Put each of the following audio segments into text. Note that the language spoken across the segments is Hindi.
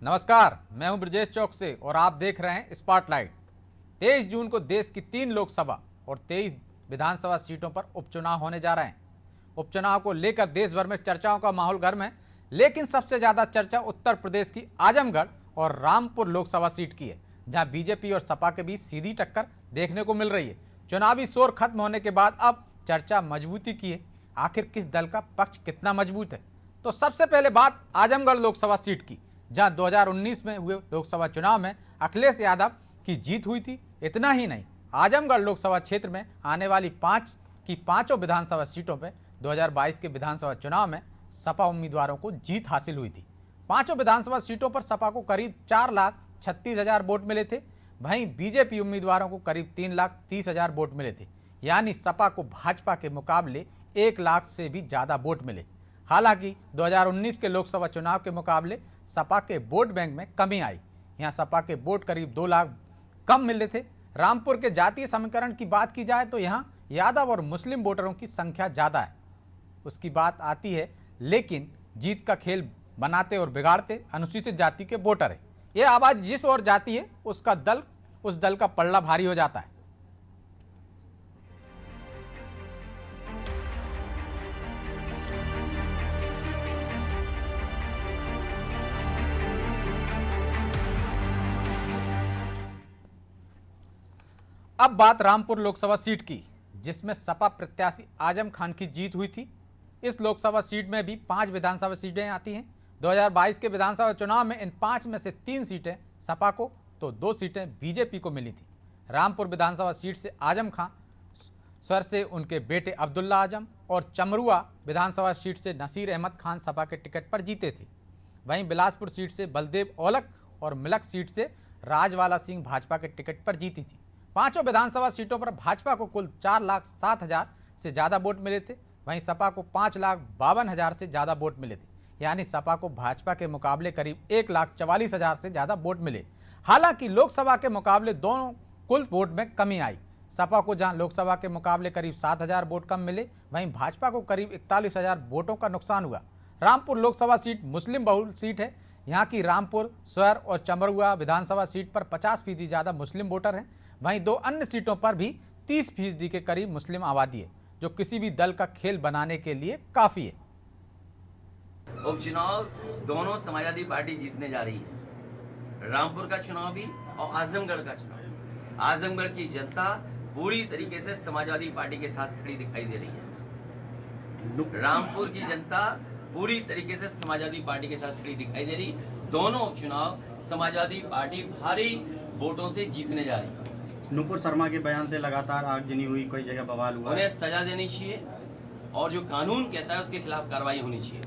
नमस्कार, मैं हूं ब्रजेश चौक से और आप देख रहे हैं स्पॉटलाइट। 23 जून को देश की 3 लोकसभा और 23 विधानसभा सीटों पर उपचुनाव होने जा रहे हैं। उपचुनाव को लेकर देश भर में चर्चाओं का माहौल गर्म है, लेकिन सबसे ज्यादा चर्चा उत्तर प्रदेश की आजमगढ़ और रामपुर लोकसभा सीट की है, जहां बीजेपी और सपा के बीच सीधी टक्कर देखने को मिल रही है। चुनावी शोर खत्म होने के बाद अब चर्चा मजबूती की है। आखिर किस दल का पक्ष कितना मजबूत है? तो सबसे पहले बात आजमगढ़ लोकसभा सीट की, जहां 2019 में हुए लोकसभा चुनाव में अखिलेश यादव की जीत हुई थी। इतना ही नहीं, आजमगढ़ लोकसभा क्षेत्र में आने वाली 5 की 5 विधानसभा सीटों पर 2022 के विधानसभा चुनाव में सपा उम्मीदवारों को जीत हासिल हुई थी। 5 विधानसभा सीटों पर सपा को करीब 4,36,000 वोट मिले थे। वहीं बीजेपी उम्मीदवारों को करीब 3,30,000 वोट मिले थे। यानी सपा को भाजपा के मुकाबले 1 लाख से भी ज़्यादा वोट मिले। हालांकि 2019 के लोकसभा चुनाव के मुकाबले सपा के वोट बैंक में कमी आई। यहां सपा के वोट करीब 2 लाख कम मिले थे। रामपुर के जातीय समीकरण की बात की जाए तो यहां यादव और मुस्लिम वोटरों की संख्या ज़्यादा है, उसकी बात आती है, लेकिन जीत का खेल बनाते और बिगाड़ते अनुसूचित जाति के वोटर है। यह आवाज़ जिस ओर जाती है उस दल का पल्ला भारी हो जाता है। अब बात रामपुर लोकसभा सीट की, जिसमें सपा प्रत्याशी आजम खान की जीत हुई थी। इस लोकसभा सीट में भी 5 विधानसभा सीटें आती हैं। 2022 के विधानसभा चुनाव में इन 5 में से 3 सीटें सपा को तो 2 सीटें बीजेपी को मिली थी। रामपुर विधानसभा सीट से आजम खान स्वर से उनके बेटे अब्दुल्ला आजम और चमरुआ विधानसभा सीट से नसीर अहमद खान सपा के टिकट पर जीते थे। वहीं बिलासपुर सीट से बलदेव औलख और मिलक सीट से राजवाला सिंह भाजपा के टिकट पर जीती थी। 5 विधानसभा सीटों पर भाजपा को कुल 4,07,000 से ज़्यादा वोट मिले थे। वहीं सपा को 5,52,000 से ज़्यादा वोट मिले थे। यानी सपा को भाजपा के मुकाबले करीब 1,44,000 से ज़्यादा वोट मिले। हालांकि लोकसभा के मुकाबले दोनों कुल वोट में कमी आई। सपा को जहां लोकसभा के मुकाबले करीब 7,000 वोट कम मिले, वहीं भाजपा को करीब 41,000 वोटों का नुकसान हुआ। रामपुर लोकसभा सीट मुस्लिम बहुल सीट है। यहाँ की रामपुर, स्वर और चमरुआ विधानसभा सीट पर 50% ज़्यादा मुस्लिम वोटर हैं। वहीं 2 अन्य सीटों पर भी 30% के करीब मुस्लिम आबादी है, जो किसी भी दल का खेल बनाने के लिए काफ़ी है। उपचुनाव दोनों समाजवादी पार्टी जीतने जा रही है। रामपुर का चुनाव भी और आजमगढ़ का चुनाव। आजमगढ़ की जनता पूरी तरीके से समाजवादी पार्टी के साथ खड़ी दिखाई दे रही है। रामपुर की जनता पूरी तरीके से समाजवादी पार्टी के साथ खड़ी दिखाई दे रही। दोनों उपचुनाव समाजवादी पार्टी भारी वोटों से जीतने जा रही है। नुपुर शर्मा के बयान से लगातार आगजनी हुई, कई जगह बवाल हुआ। उन्हें सजा देनी चाहिए और जो कानून कहता है उसके खिलाफ कार्रवाई होनी चाहिए।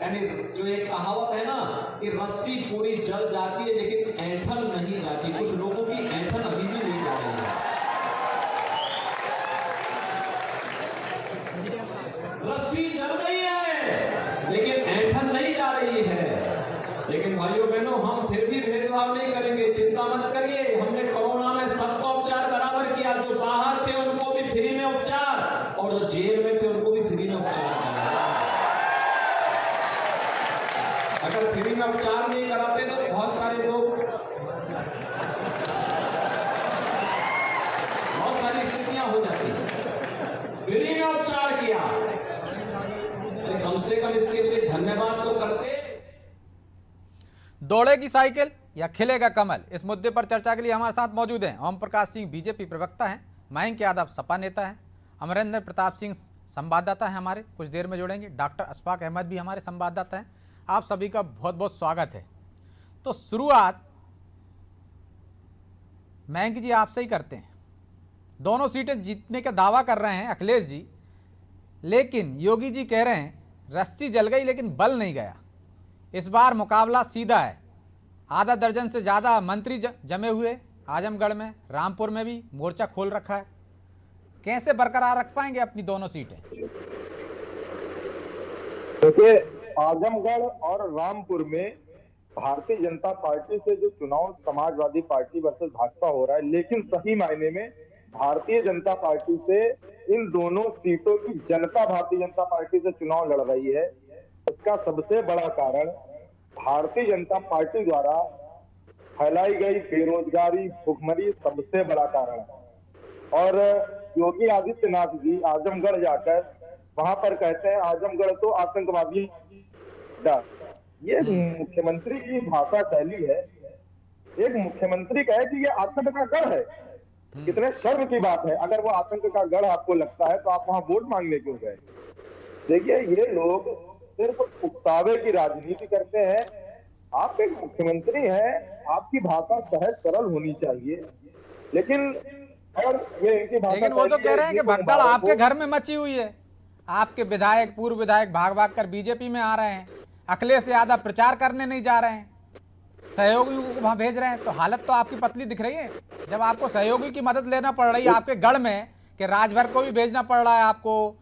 यानी जो एक कहावत है ना कि रस्सी पूरी जल जाती है लेकिन ऐंठन नहीं जाती, कुछ लोगों की ऐंठन अभी भी नहीं जा रही है। रस्सी जल रही है लेकिन ऐंठन नहीं जा रही है। लेकिन भाइयों बहनों, हम फिर भी भेदभाव नहीं करेंगे, चिंता मत करिए। हमने कोरोना में सबका उपचार बराबर किया। जो बाहर थे उनको भी फ्री में उपचार और जो जेल में थे उनको भी फ्री में उपचार किया। अगर फ्री में उपचार नहीं कराते तो बहुत सारी स्थितियां हो जाती। फ्री में उपचार किया, कम से कम इसके लिए धन्यवाद तो करते। दौड़ेगी साइकिल या खिलेगा कमल, इस मुद्दे पर चर्चा के लिए हमारे साथ मौजूद हैं ओम प्रकाश सिंह, बीजेपी प्रवक्ता हैं, मयंक यादव सपा नेता हैं, अमरेंद्र प्रताप सिंह संवाददाता हैं हमारे, कुछ देर में जुड़ेंगे, डॉक्टर अशफाक अहमद भी हमारे संवाददाता हैं। आप सभी का बहुत बहुत स्वागत है। तो शुरुआत मयंक जी आपसे ही करते हैं। दोनों सीटें जीतने का दावा कर रहे हैं अखिलेश जी, लेकिन योगी जी कह रहे हैं रस्सी जल गई लेकिन बल नहीं गया। इस बार मुकाबला सीधा है। आधा दर्जन से ज़्यादा मंत्री जमे हुए आजमगढ़ में, रामपुर में भी मोर्चा खोल रखा है। कैसे बरकरार रख पाएंगे अपनी दोनों सीटें? देखिए, आजमगढ़ और रामपुर में भारतीय जनता पार्टी से जो चुनाव समाजवादी पार्टी वर्सेस भाजपा हो रहा है, लेकिन सही मायने में भारतीय जनता पार्टी से इन दोनों सीटों की जनता भारतीय जनता पार्टी से चुनाव लड़ रही है। इसका सबसे बड़ा कारण भारतीय जनता पार्टी द्वारा फैलाई गई बेरोजगारी, भुखमरी सबसे बड़ा कारण है। और योगी आदित्यनाथ जी आजमगढ़ जाकर वहां पर कहते हैं आजमगढ़ तो आतंकवादी का। ये मुख्यमंत्री की भाषा शैली है। एक मुख्यमंत्री कहे कि ये आतंक का गढ़ है, कितने शर्म की बात है। अगर वो आतंक का गढ़ आपको लगता है तो आप वहां वोट मांगने क्यों गए? देखिए, ये लोग सिर्फ उकसावे की राजनीति करते हैं। आप एक मुख्यमंत्री हैं, आपकी भाषा सहज सरल होनी चाहिए, लेकिन और ये इनकी भाषा, लेकिन वो तो कह रहे हैं कि भगदड़ आपके घर में मची हुई है। आपके विधायक, पूर्व विधायक भाग भाग कर बीजेपी में आ रहे हैं, अखिलेश यादव प्रचार करने नहीं जा रहे हैं, सहयोगियों को वहां भेज रहे हैं। तो हालत तो आपकी पतली दिख रही है। जब आपको सहयोगी की मदद लेना पड़ रही है आपके गढ़ में, कि राजभर को भी भेजना पड़ रहा है, आपको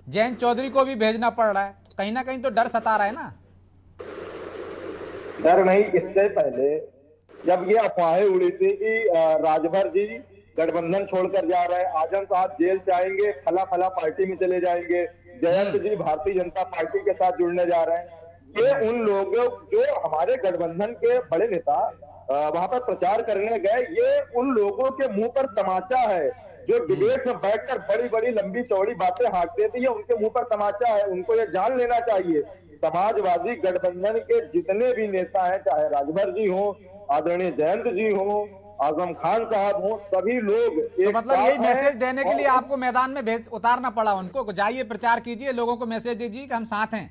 जयंत चौधरी को भी भेजना पड़ रहा है, तो कहीं ना कहीं तो डर सता रहा है ना। डर नहीं, इससे पहले जब ये अफवाहें उड़ी थी कि राजभर जी गठबंधन छोड़कर जा रहे हैं, आजम साहब जेल से आएंगे, फला फला पार्टी में चले जाएंगे, जयंत जी भारतीय जनता पार्टी के साथ जुड़ने जा रहे हैं, ये उन लोगों जो हमारे गठबंधन के बड़े नेता वहां पर प्रचार करने गए, ये उन लोगों के मुंह पर तमाचा है जो डिबेट में बैठकर बड़ी बड़ी लंबी चौड़ी बातें हाँकते थे। ये उनके मुंह पर तमाचा है। उनको ये जान लेना चाहिए, समाजवादी गठबंधन के जितने भी नेता हैं, चाहे राजभर जी हो, आदरणीय जयंत जी हो, आजम खान साहब हो, सभी लोग तो मतलब यही मैसेज देने के लिए आपको मैदान में उतारना पड़ा उनको, जाइए प्रचार कीजिए, लोगों को मैसेज दीजिए कि हम साथ हैं।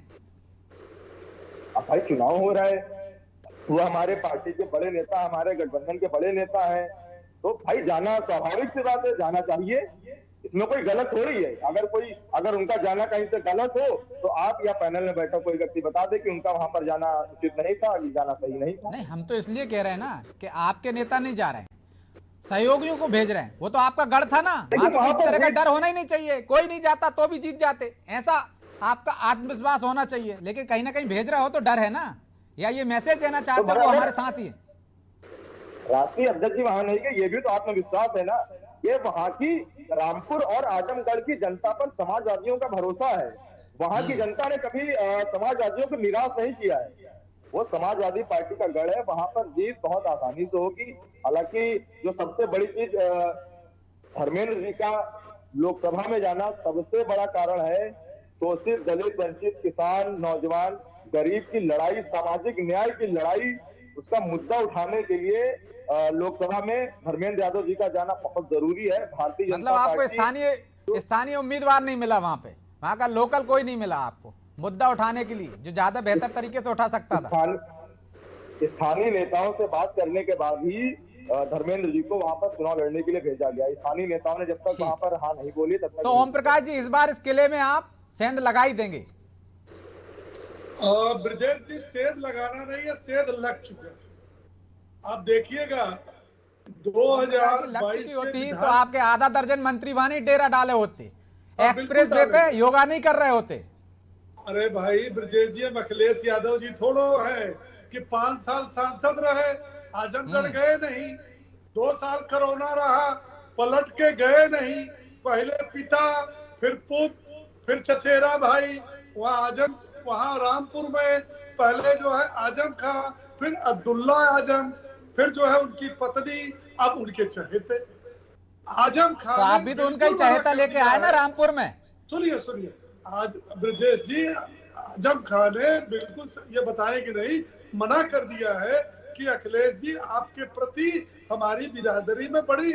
अब भाई चुनाव हो रहा है, वो हमारे पार्टी के बड़े नेता, हमारे गठबंधन के बड़े नेता हैं, तो भाई जाना स्वाभाविक सी बात है, जाना चाहिए। इसमें कोई गलत हो रही है? अगर उनका जाना कहीं से गलत हो तो आप या पैनल में बैठा कोई व्यक्ति बता दे कि उनका वहां पर जाना उचित नहीं था, जाना सही नहीं था। नहीं, हम तो इसलिए कह रहे हैं ना कि आपके नेता नहीं जा रहे हैं, सहयोगियों को भेज रहे हैं। वो तो आपका गढ़ था ना, वहां तो किसी तरह का डर होना ही नहीं चाहिए। कोई नहीं जाता तो भी जीत जाते, ऐसा आपका आत्मविश्वास होना चाहिए। लेकिन कहीं ना कहीं भेज रहे हो तो डर है ना, या ये मैसेज देना चाहते हो वो हमारे साथ ही है। राष्ट्रीय अध्यक्ष जी वहां नहीं गए, ये भी तो आत्मविश्वास है ना। ये वहां की रामपुर और आजमगढ़ की जनता पर समाजवादियों का भरोसा है। वहां की जनता ने कभी समाजवादियों को निराश नहीं किया है। वो समाजवादी पार्टी का गढ़ है, वहां पर जीत बहुत आसानी से होगी। हालांकि जो सबसे बड़ी चीज धर्मेंद्र जी का लोकसभा में जाना सबसे बड़ा कारण है। शोषित, दलित, वंचित, किसान, नौजवान, गरीब की लड़ाई, सामाजिक न्याय की लड़ाई, उसका मुद्दा उठाने के लिए लोकसभा में धर्मेंद्र यादव जी का जाना बहुत जरूरी है। भारतीय जनता मतलब आपको पार्टी स्थानीय उम्मीदवार नहीं मिला वहां पे, वहां का लोकल कोई नहीं मिला आपको मुद्दा उठाने के लिए, जो ज्यादा बेहतर तरीके से उठा सकता था। स्थानीय नेताओं से बात करने के बाद ही धर्मेंद्र जी को वहां पर चुनाव लड़ने के लिए भेजा गया। स्थानीय नेताओं ने जब तक वहां पर हाँ नहीं बोली तब तक। तो ओम प्रकाश जी, इस बार इस किले में आप सेंध लगा ही देंगे? ब्रजेश जी, सेंध लगाना नहीं है, सेंध लग चुका है। आप देखिएगा 2022 की होती तो आपके आधा दर्जन मंत्री वहां नहीं डेरा डाले होते, एक्सप्रेस वे पे योगा नहीं कर रहे होते। अरे भाई ब्रजेश जी, अखिलेश यादव जी थोड़ो है कि 5 साल सांसद रहे, आजमगढ़ गए नहीं, 2 साल कोरोना रहा, पलट के गए नहीं। पहले पिता, फिर पुत्र, फिर चचेरा भाई, वहाँ रामपुर में पहले जो है आजम खां, फिर अब्दुल्ला आजम, फिर जो है उनकी पत्नी, अब उनके चहेते आजम खान। तो आप भी तो उनका ही चहेता लेके आए ना रामपुर में। सुनिए, आज ब्रजेश जी, आजम खान ने बिल्कुल ये बताए कि नहीं, मना कर दिया है कि अखिलेश जी आपके प्रति हमारी बिरादरी में बड़ी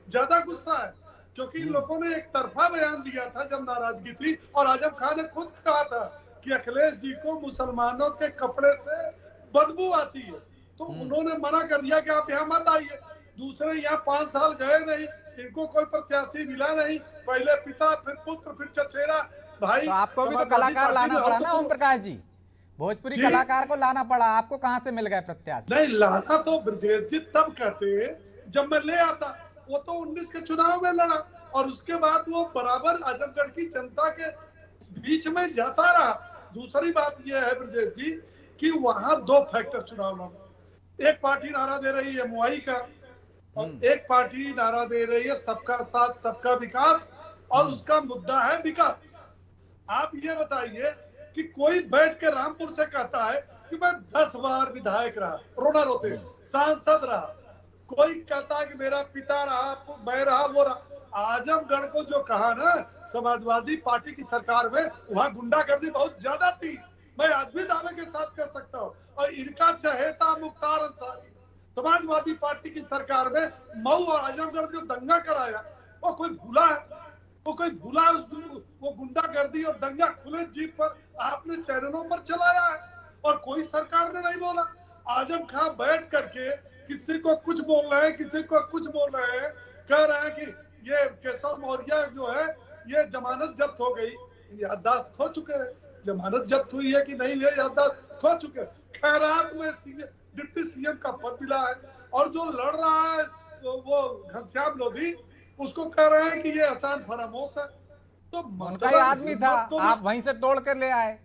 ज्यादा गुस्सा है, क्योंकि लोगों ने एक तरफा बयान दिया था जब नाराजगी थी, और आजम खान ने खुद कहा था कि अखिलेश जी को मुसलमानों के कपड़े से बदबू आती है, तो उन्होंने मना कर दिया कि आप यहाँ मत आइए। दूसरे यहाँ 5 साल गए नहीं, इनको कोई प्रत्याशी मिला नहीं, पहले पिता, फिर पुत्र, फिर चचेरा भाई। तो आपको भी तो कलाकार लाना पड़ा ना ओम प्रकाश जी, भोजपुरी कलाकार को लाना पड़ा, आपको कहाँ से मिल गए प्रत्याशी? नहीं, लाना तो ब्रजेश जी तब कहते जब मैं ले आता। वो तो 19 के चुनाव में लड़ा, और उसके बाद वो बराबर आजमगढ़ की जनता के बीच में जाता रहा। दूसरी बात यह है ब्रजेश जी कि वहां 2 फैक्टर चुनाव लड़ा। एक पार्टी नारा दे रही है मुआई का, और एक पार्टी नारा दे रही है सबका साथ सबका विकास, और उसका मुद्दा है विकास। आप ये बताइए कि कोई बैठ के रामपुर से कहता है कि मैं 10 बार विधायक रहा, रोना रोते, सांसद रहा, कोई कहता कि मेरा पिता रहा, मैं रहा, वो रहा। आजमगढ़ को जो कहा ना समाजवादी पार्टी की सरकार में, वहां गुंडागर्दी बहुत ज्यादा थी, मैं आज भी दावे के साथ कर सकता हूँ। और इनका चहेता मुख्तार अंसारी समाजवादी पार्टी की सरकार में मऊ और आजमगढ़ जो दंगा कराया, वो कोई भूला है? वो कोई भूला? वो गुंडागर्दी और दंगा खुले जीप पर आपने चैनलों पर चलाया है और कोई सरकार ने नहीं बोला। आजम खां बैठ करके किसी को कुछ बोल रहे हैं, किसी को कुछ बोल रहे हैं, कह रहे हैं कि ये केशव मौर्य जो है ये जमानत जब्त हो गई, याददाश्त खो चुके हैं। जमानत जब्त हुई है कि नहीं हुई, याददाश्त खो चुके हैं। खैरात में डिप्टी सीएम का पद मिला है और जो लड़ रहा है वो घनश्याम लोधी, उसको कह रहे हैं कि ये आसान फरामोश है। तो उनका ही आदमी था, आप वहीं से तोड़ कर ले आए।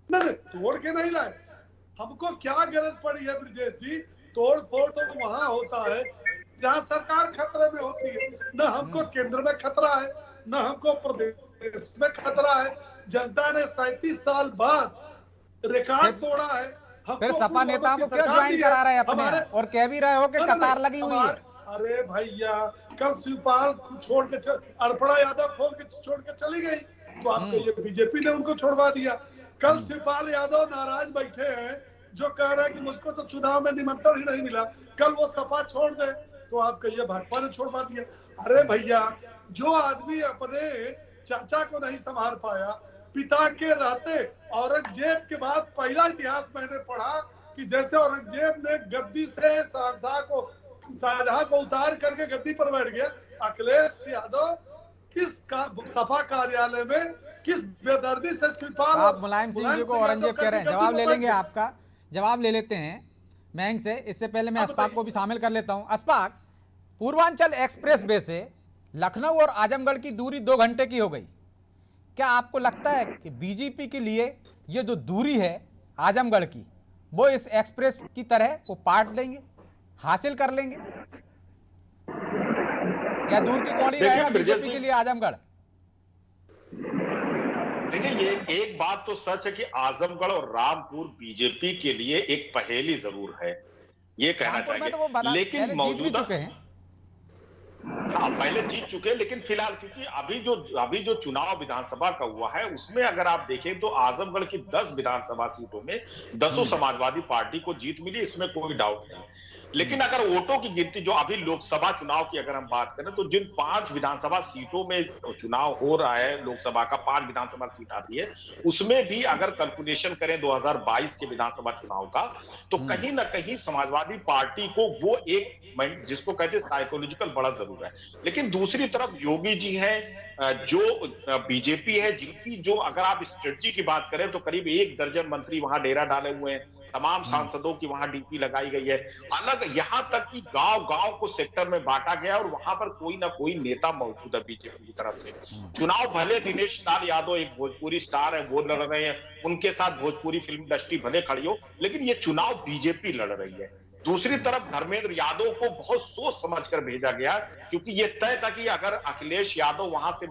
नहीं, तोड़ के नहीं लाए। हमको क्या गरज पड़ी है ब्रजेश जी? तोड़ फोड़ तो वहां होता है जहां सरकार खतरे में होती है। न हमको केंद्र में खतरा है, न हमको प्रदेश में खतरा है। जनता ने 37 साल बाद रिकॉर्ड तोड़ा है। फिर सपा नेताओं को क्यों ज्वाइन करा रहे हैं अपने, और कह भी रहे हो कि कतार लगी हुई है? अरे भैया, कल शिवपाल छोड़ के अर्पणा यादव खोल के छोड़ के चली गई, तो आपको ये बीजेपी ने उनको छोड़वा दिया। कल शिवपाल यादव नाराज बैठे हैं, जो कह रहे हैं कि मुझको तो चुनाव में निमंत्रण ही नहीं मिला, कल वो सपा छोड़ दे, तो आप कहिए भाजपा ने छोड़वा दिया। अरे भैया, जो आदमी अपने चाचा को नहीं संभाल पाया, पिता के रहते, औरंगजेब के बाद पहला इतिहास मैंने पढ़ा कि जैसे औरंगजेब ने गद्दी से शाहजहां को उतार करके गद्दी पर बैठ गया, अखिलेश यादव किस सपा कार्यालय में किस बेदर्दी से शिवपाल, आप मुलायम सिंह जी को औरंगजेब कह रहे हैं। जवाब ले लेंगे, आपका जवाब ले लेते हैं महंग से। इससे पहले मैं अस्पाक को भी शामिल कर लेता हूं। अस्पाक, पूर्वांचल एक्सप्रेस वे से लखनऊ और आजमगढ़ की दूरी 2 घंटे की हो गई। क्या आपको लगता है कि बीजेपी के लिए ये जो दूरी है आजमगढ़ की, वो इस एक्सप्रेस की तरह वो पाट लेंगे, हासिल कर लेंगे, या दूर की कौड़ी रहेगा बीजेपी के लिए आजमगढ़? देखिए, ये एक बात तो सच है कि आजमगढ़ और रामपुर बीजेपी के लिए एक पहेली जरूर है, ये कहना चाहिए। तो लेकिन मौजूदा चुके हैं, हाँ पहले जीत चुके, लेकिन फिलहाल क्योंकि अभी जो चुनाव विधानसभा का हुआ है उसमें अगर आप देखें तो आजमगढ़ की 10 विधानसभा सीटों में 10 समाजवादी पार्टी को जीत मिली, इसमें कोई डाउट नहीं। लेकिन अगर वोटों की गिनती जो अभी लोकसभा चुनाव की अगर हम बात करें तो जिन 5 विधानसभा सीटों में चुनाव हो रहा है, लोकसभा का 5 विधानसभा सीट आती है, उसमें भी अगर कैलकुलेशन करें 2022 के विधानसभा चुनाव का, तो कहीं ना कहीं समाजवादी पार्टी को वो एक जिसको कहते हैं साइकोलॉजिकल बड़ा जरूर है। लेकिन दूसरी तरफ योगी जी हैं, जो बीजेपी है, जिनकी जो अगर आप स्ट्रेटजी की बात करें तो करीब 1 दर्जन मंत्री वहां डेरा डाले हुए हैं, तमाम सांसदों की वहां डीपी लगाई गई है, अलग यहां तक कि गांव-गांव को सेक्टर में बांटा गया और वहां पर कोई ना कोई नेता मौजूद है बीजेपी की तरफ से। चुनाव भले दिनेश लाल यादव एक भोजपुरी स्टार है, वो लड़ रहे हैं, उनके साथ भोजपुरी फिल्म इंडस्ट्री भले खड़ी हो, लेकिन ये चुनाव बीजेपी लड़ रही है। दूसरी तरफ धर्मेंद्र यादव को बहुत सोच समझकर भेजा गया, क्योंकि ये तय था कि अगर अखिलेश यादव वहां से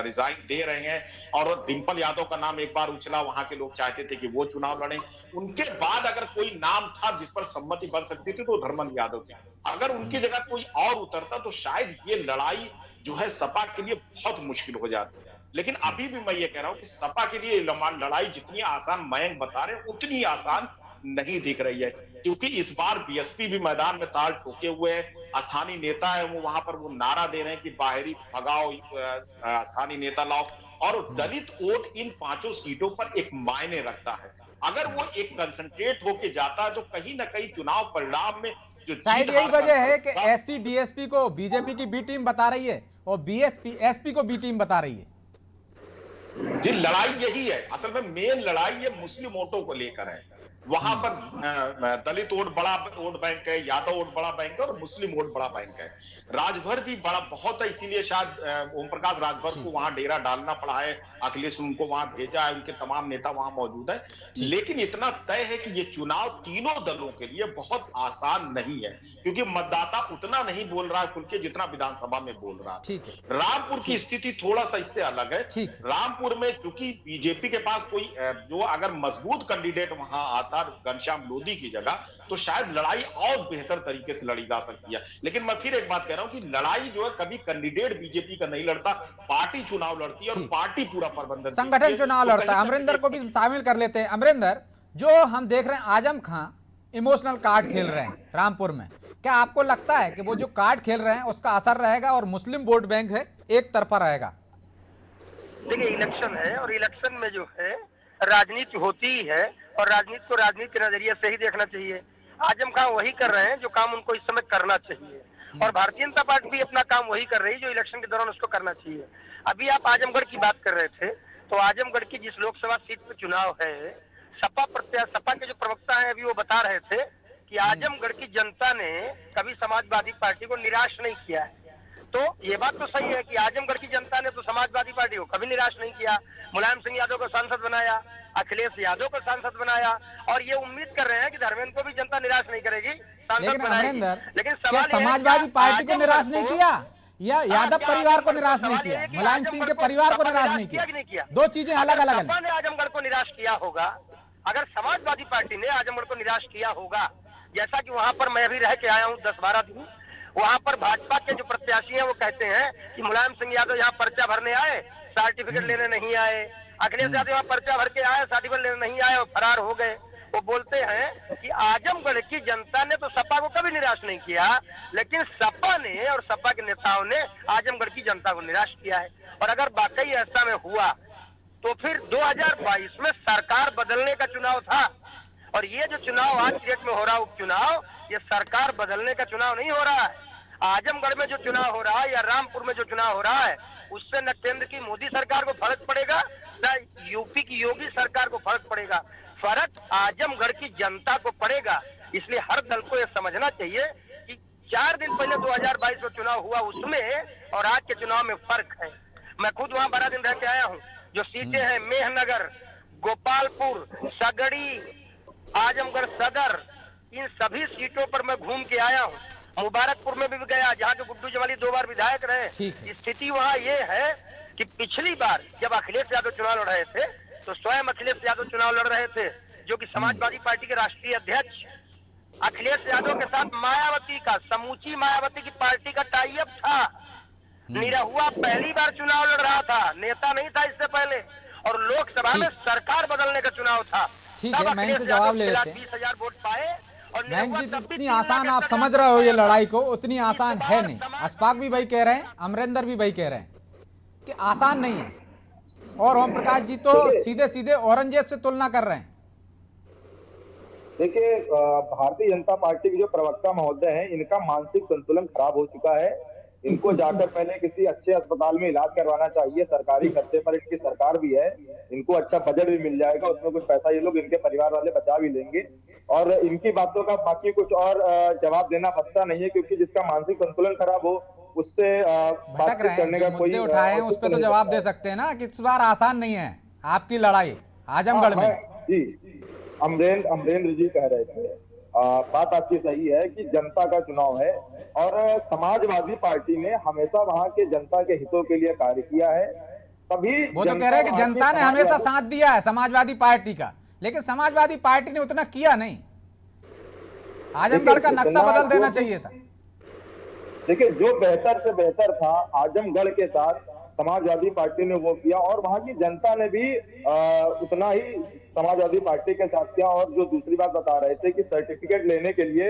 रिजाइन दे रहे हैं और डिंपल यादव का नाम एक बार उछला, वहां के लोग चाहते थे कि वो चुनाव लड़े, उनके बाद अगर कोई नाम था जिस पर सम्मति बन सकती थी तो धर्मेंद्र यादव थे। अगर उनकी जगह कोई और उतरता तो शायद ये लड़ाई जो है सपा के लिए बहुत मुश्किल हो जाती है। लेकिन अभी भी मैं ये कह रहा हूं कि सपा के लिए लड़ाई जितनी आसान मयंक बता रहे उतनी आसान नहीं दिख रही है, क्योंकि इस बार बीएसपी भी मैदान में ताल ठोके हुए हैं। स्थानीय नेता है वो वहां पर वो नारा दे रहे हैं कि बाहरी भगाओ, स्थानीय नेता लाओ, और दलित वोट इन 5 सीटों पर एक मायने रखता है। अगर वो एक कंसंट्रेट होके जाता है तो कहीं ना कहीं चुनाव परिणाम में जो शायद यही वजह है कि एसपी बीएसपी को बीजेपी की बी टीम बता रही है और बीएसपी एसपी को बी टीम बता रही है। जी, लड़ाई यही है, असल में मेन लड़ाई ये मुस्लिम वोटों को लेकर है। वहां पर दलित वोट बड़ा वोट बैंक है, यादव वोट बड़ा बैंक है और मुस्लिम वोट बड़ा बैंक है। राजभर भी बड़ा बहुत है, इसीलिए शायद ओम प्रकाश राजभर को वहां डेरा डालना पड़ा है। अखिलेश ने उनको वहां भेजा है, उनके तमाम नेता वहां मौजूद है। लेकिन इतना तय है कि ये चुनाव तीनों दलों के लिए बहुत आसान नहीं है, क्योंकि मतदाता उतना नहीं बोल रहा है खुल के जितना विधानसभा में बोल रहा है। रामपुर की स्थिति थोड़ा सा इससे अलग है। रामपुर में चूंकि बीजेपी के पास कोई जो अगर मजबूत कैंडिडेट वहां आता घनश्याम लोधी की जगह, तो शायद लड़ाई और बेहतर तरीके से लड़ी जा सकती है। लेकिन मैं फिर एक बात कह रहा हूं कि लड़ाई जो है कभी कैंडिडेट बीजेपी का नहीं लड़ता, पार्टी चुनाव लड़ती है और पार्टी पूरा प्रबंधन, संगठन चुनाव लड़ता है। अमरिंदर को भी शामिल कर लेते हैं। अमरिंदर, जो हम देख रहे हैं आजम खां इमोशनल कार्ड खेल रहे हैं रामपुर में, क्या आपको लगता है कि वो जो कार्ड खेल रहे हैं उसका असर रहेगा और मुस्लिम वोट बैंक है एक तरफा रहेगा? देखिए, इलेक्शन है और इलेक्शन में जो है राजनीति होती ही है और राजनीति को राजनीति के नजरिए से ही देखना चाहिए। आजम खां वही कर रहे हैं जो काम उनको इस समय करना चाहिए और भारतीय जनता पार्टी भी अपना काम वही कर रही है जो इलेक्शन के दौरान उसको करना चाहिए। अभी आप आजमगढ़ की बात कर रहे थे, तो आजमगढ़ की जिस लोकसभा सीट पे चुनाव है, सपा के जो प्रवक्ता हैं अभी वो बता रहे थे कि आजमगढ़ की जनता ने कभी समाजवादी पार्टी को निराश नहीं किया है। तो ये बात तो सही है कि आजमगढ़ की जनता ने तो समाजवादी पार्टी को कभी निराश नहीं किया। मुलायम सिंह यादव को सांसद बनाया, अखिलेश यादव को सांसद बनाया और ये उम्मीद कर रहे हैं कि धर्मेंद्र को भी जनता निराश नहीं करेगी, सांसद बनाएगी। लेकिन क्या समाजवादी पार्टी को निराश नहीं किया या यादव परिवार को निराश नहीं किया, मुलायम सिंह के परिवार को निराश नहीं किया? दो चीजें अलग अलग हैं। सपा ने आजमगढ़ को निराश किया होगा, अगर समाजवादी पार्टी ने आजमगढ़ को निराश किया होगा, जैसा कि वहां पर मैं भी रह के आया हूँ 10-12 दिन, वहां पर भाजपा के जो प्रत्याशी हैं वो कहते हैं कि मुलायम सिंह यादव यहाँ पर्चा भरने आए, सर्टिफिकेट लेने नहीं आए, अखिलेश यादव यहाँ पर्चा भर के आए, सर्टिफिकेट लेने नहीं आए और फरार हो गए। वो बोलते हैं कि आजमगढ़ की जनता ने तो सपा को कभी निराश नहीं किया, लेकिन सपा ने और सपा के नेताओं ने आजमगढ़ की जनता को निराश किया है। और अगर वाकई ऐसा में हुआ तो फिर 2022 में सरकार बदलने का चुनाव था और ये जो चुनाव आज की डेट में हो रहा है उपचुनाव, ये सरकार बदलने का चुनाव नहीं हो रहा है। आजमगढ़ में जो चुनाव हो रहा है या रामपुर में जो चुनाव हो रहा है, उससे न केंद्र की मोदी सरकार को फर्क पड़ेगा न यूपी की योगी सरकार को फर्क पड़ेगा, फर्क आजमगढ़ की जनता को पड़ेगा। इसलिए हर दल को यह समझना चाहिए कि 4 दिन पहले 2022 में चुनाव हुआ उसमें और आज के चुनाव में फर्क है। मैं खुद वहां 12 दिन रह के आया हूँ। जो सीटें हैं मेहनगर, गोपालपुर, सगड़ी, आजमगढ़ सदर, इन सभी सीटों पर मैं घूम के आया हूँ। मुबारकपुर में भी गया जहाँ के गुड्डू जमाली 2 बार विधायक रहे। स्थिति वहाँ ये है कि पिछली बार जब अखिलेश यादव चुनाव लड़ रहे थे तो स्वयं अखिलेश यादव चुनाव लड़ रहे थे, जो कि समाजवादी पार्टी के राष्ट्रीय अध्यक्ष। अखिलेश यादव के साथ मायावती का, समूची मायावती की पार्टी का टाई अप था। निरहुआ पहली बार चुनाव लड़ रहा था, नेता नहीं था इससे पहले, और लोकसभा में सरकार बदलने का चुनाव था। ठीक है, मैं इनसे जवाब ले लेते हैं। 20,000 वोट पाए और बैंक जी, जितनी आसान आप समझ रहे हो ये लड़ाई को, उतनी आसान है नहीं। अशफाक भी वही कह रहे हैं, अमरिंदर भी वही कह रहे हैं कि आसान नहीं है, और ओम प्रकाश जी तो सीधे सीधे औरंगजेब से तुलना कर रहे हैं। देखिए, भारतीय जनता पार्टी के जो प्रवक्ता महोदय हैं, इनका मानसिक संतुलन खराब हो चुका है। इनको जाकर पहले किसी अच्छे अस्पताल में इलाज करवाना चाहिए, सरकारी खर्चे पर इनकी सरकार भी है, इनको अच्छा बजट भी मिल जाएगा, उसमें कुछ पैसा ये लोग इनके परिवार वाले बचा भी लेंगे। और इनकी बातों का बाकी कुछ और जवाब देना बचता नहीं है, क्योंकि जिसका मानसिक संतुलन खराब हो उससे बातचीत करने का कोई उठाए हैं उस पर तो जवाब दे सकते हैं ना कि इस बार आसान नहीं है आपकी लड़ाई आजमगढ़ में। जी, अमरेंद्र जी कह रहे थे, बात आपकी सही है कि जनता का चुनाव है और समाजवादी पार्टी ने हमेशा वहां के जनता के हितों के लिए कार्य किया है। तभी वो तो कह रहे हैं कि जनता ने हमेशा साथ दिया है समाजवादी पार्टी का, लेकिन समाजवादी पार्टी ने उतना किया नहीं। आजमगढ़ का नक्शा बदल देना चाहिए था। देखिए, जो बेहतर से बेहतर था आजमगढ़ के साथ समाजवादी पार्टी ने वो किया, और वहां की जनता ने भी उतना ही समाजवादी पार्टी के साथ किया। और जो दूसरी बात बता रहे थे कि सर्टिफिकेट लेने के लिए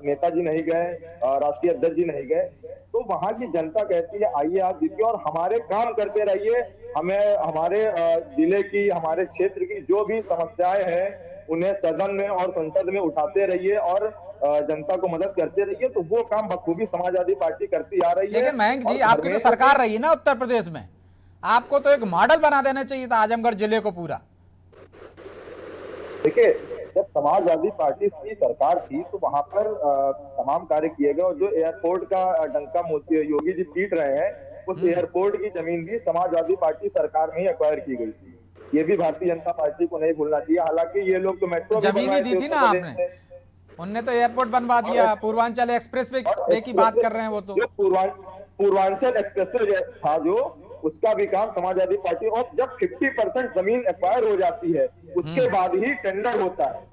नेताजी नहीं गए, राष्ट्रीय अध्यक्ष जी नहीं गए, तो वहां की जनता कहती है आइए आप जीतिए और हमारे काम करते रहिए, हमें हमारे जिले की, हमारे क्षेत्र की जो भी समस्याएं हैं उन्हें सदन में और संसद में उठाते रहिए और जनता को मदद करते रहिए। तो वो काम बखूबी समाजवादी पार्टी करती आ रही है। लेकिन मयंक जी, आपकी तो सरकार रही है ना उत्तर प्रदेश में, आपको तो एक मॉडल बना देना चाहिए था आजमगढ़ जिले को पूरा। देखिए, जब समाजवादी पार्टी की सरकार थी तो वहां पर तमाम कार्य किए गए और जो एयरपोर्ट का डंका योगी जी पीट रहे हैं उस एयरपोर्ट की जमीन भी समाजवादी पार्टी सरकार में ही एक्वायर की गई थी। ये भी भारतीय जनता पार्टी को नहीं भूलना चाहिए। हालांकि ये लोग तो मेट्रो जमीन ही दी थी ना आपने, उनने तो एयरपोर्ट बनवा दिया। पूर्वांचल एक्सप्रेस वे की बात कर रहे हैं वो तो। पूर्वांचल एक्सप्रेस था जो उसका भी काम समाजवादी पार्टी, और जब 50% जमीन एक्वायर हो जाती है उसके बाद ही टेंडर होता है।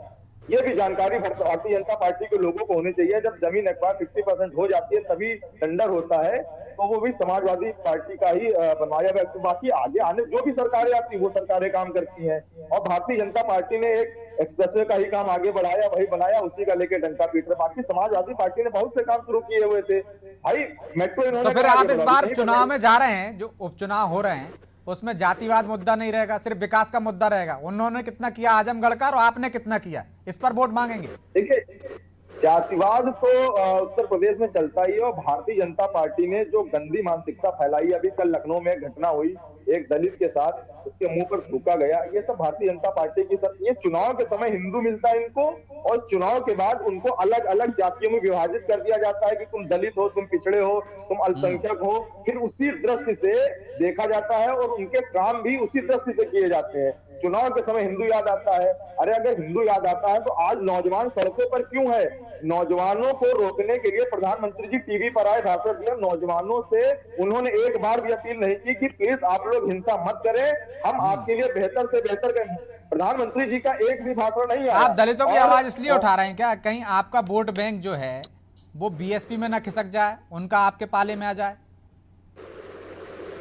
ये भी जानकारी भारतीय जनता पार्टी के लोगों को होनी चाहिए। जब जमीन एक्वायर 50% हो जाती है तभी टेंडर होता है, तो वो भी समाजवादी पार्टी का ही बनवाया गया। तो बाकी आगे आने जो भी सरकारें आती वो सरकारें काम करती हैं, और भारतीय जनता पार्टी ने एक एक्सप्रेसवे का ही काम आगे बढ़ाया, वही बनाया, उसी का लेके डंका पीट रहे। बाकी समाजवादी पार्टी ने बहुत से काम शुरू किए हुए थे भाई। मेट्रो तो फिर आप इस बार चुनाव में जा रहे हैं, जो उपचुनाव हो रहे हैं उसमें जातिवाद मुद्दा नहीं रहेगा, सिर्फ विकास का मुद्दा रहेगा। उन्होंने कितना किया आजमगढ़ का और आपने कितना किया, इस पर वोट मांगेंगे। देखिए, जातिवाद तो उत्तर प्रदेश में चलता ही है, और भारतीय जनता पार्टी ने जो गंदी मानसिकता फैलाई, अभी कल लखनऊ में घटना हुई एक दलित के साथ, उसके मुंह पर थूका गया, ये सब भारतीय जनता पार्टी की सब। ये चुनाव के समय हिंदू मिलता है इनको, और चुनाव के बाद उनको अलग अलग जातियों में विभाजित कर दिया जाता है कि तुम दलित हो, तुम पिछड़े हो, तुम अल्पसंख्यक हो। फिर उसी दृष्टि से देखा जाता है और उनके काम भी उसी दृष्टि से किए जाते हैं। चुनाव के समय हिंदू याद आता है। अरे अगर हिंदू याद आता है तो आज नौजवान सड़कों पर क्यों है? नौजवानों को रोकने के लिए प्रधानमंत्री जी टीवी पर आए, भाषण दिया। नौजवानों से उन्होंने एक बार भी अपील नहीं की कि प्लीज आप लोग हिंसा मत करें, हम आपके लिए बेहतर से बेहतर करें। प्रधानमंत्री जी का एक भी भाषण नहीं आया। आप दलितों की आवाज इसलिए उठा रहे हैं क्या, कहीं आपका वोट बैंक जो है वो बीएसपी में ना खिसक जाए, उनका आपके पाले में आ जाए?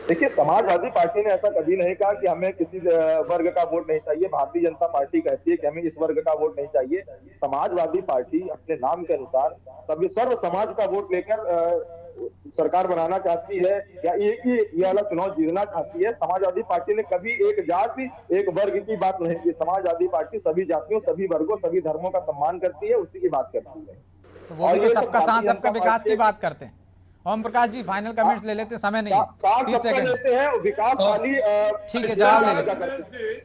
देखिए, समाजवादी पार्टी ने ऐसा कभी नहीं कहा कि हमें किसी वर्ग का वोट नहीं चाहिए। भारतीय जनता पार्टी कहती है कि हमें इस वर्ग का वोट नहीं चाहिए। समाजवादी पार्टी अपने नाम के अनुसार सभी सर्व समाज का वोट लेकर सरकार बनाना चाहती है, या एक ही ये वाला चुनाव जीतना चाहती है। समाजवादी पार्टी ने कभी एक जाति एक वर्ग की बात नहीं की। समाजवादी पार्टी सभी जातियों, सभी वर्गों, सभी धर्मों का सम्मान करती है, उसी की बात करती है। तो वो भी तो सबका साथ सबका विकास की बात करते हैं। ओम प्रकाश जी फाइनल कमेंट्स ले लेते हैं, समय नहीं है, 30 सेकंड लेते हैं। विकास वाली ठीक है,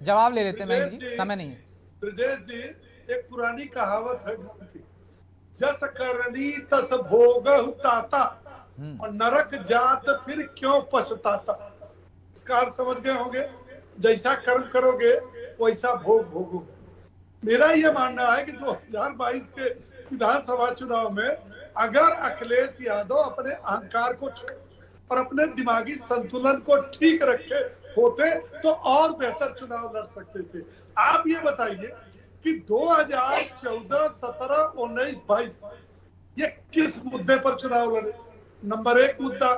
जवाब ले लेते हैं मयंक जी, समय नहीं है। ब्रजेश जी, एक पुरानी कहावत है गाँव की, जस करनी तस भोगहु ताता, और नरक जात फिर क्यों पछताता। इसका अर्थ समझ गए होंगे, जैसा कर्म करोगे वैसा भोग भोगोगे। मेरा ये मानना है कि 2022 के विधानसभा चुनाव में अगर अखिलेश यादव अपने अहंकार को छोड़ और अपने दिमागी संतुलन को ठीक रखे होते तो और बेहतर चुनाव लड़ सकते थे। आप ये बताइए कि 2014, 17, 19, 22 ये किस मुद्दे पर चुनाव लड़े? नंबर 1 मुद्दा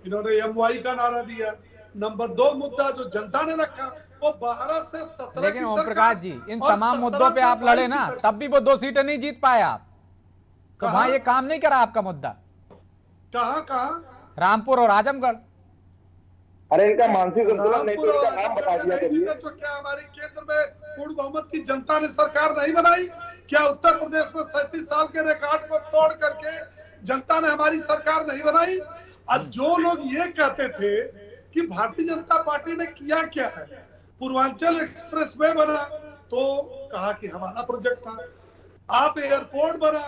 इन्होंने एमवाई का नारा दिया। नंबर 2 मुद्दा जो जनता ने रखा वो 12 से 17। लेकिन ओम प्रकाश जी, इन तमाम मुद्दों पे आप लड़े ना, तब भी वो 2 सीटें नहीं जीत पाए आप, तो वहां ये काम नहीं करा आपका मुद्दा। कहां? रामपुर और आजमगढ़। अरे इनका मानसिक संतुलन नहीं तो इसका नाम बता दिया करिए। तो क्या हमारे केंद्र में पूर्ण बहुमत की जनता ने सरकार नहीं बनाई? क्या उत्तर प्रदेश में 37 साल के रिकॉर्ड को तोड़ करके जनता ने हमारी सरकार नहीं बनाई? अब जो लोग ये कहते थे कि भारतीय जनता पार्टी ने किया क्या है, पूर्वांचल एक्सप्रेसवे बना तो कहा कि हमारा प्रोजेक्ट था, आप एयरपोर्ट बना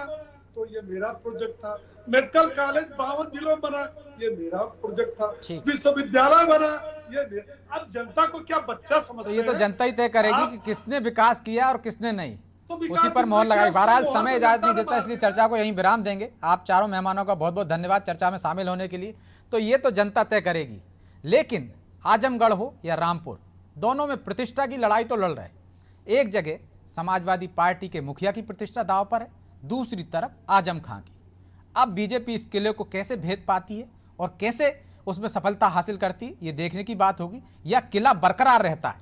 तो ये मेरा प्रोजेक्ट था, मेडिकल कॉलेज 52 जिलों में बना ये मेरा प्रोजेक्ट था, विश्वविद्यालय बना ये मेरा। अब जनता को क्या बच्चा समझते हैं? तो ये तो जनता ही तय करेगी कि किसने विकास किया और किसने नहीं, उसी पर मोहर लगाई। बहरहाल समय इजाजत नहीं देता, इसलिए चर्चा को यहीं विराम देंगे। आप चारों मेहमानों का बहुत बहुत धन्यवाद चर्चा में शामिल होने के लिए। तो ये तो जनता तय करेगी, लेकिन आजमगढ़ हो या रामपुर, दोनों में प्रतिष्ठा की लड़ाई तो लड़ रहे। एक जगह समाजवादी पार्टी के मुखिया की प्रतिष्ठा दांव पर है, दूसरी तरफ आजम खां की। अब बीजेपी इस किले को कैसे भेद पाती है और कैसे उसमें सफलता हासिल करती है, ये देखने की बात होगी, या किला बरकरार रहता है।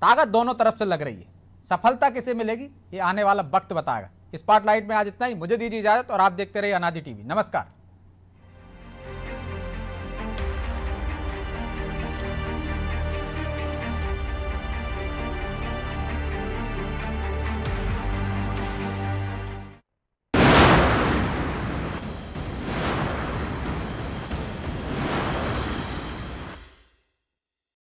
ताकत दोनों तरफ से लग रही है, सफलता किसे मिलेगी ये आने वाला वक्त बताएगा। स्पॉटलाइट में आज इतना ही, मुझे दीजिए इजाजत और आप देखते रहिए अनादि टीवी। नमस्कार।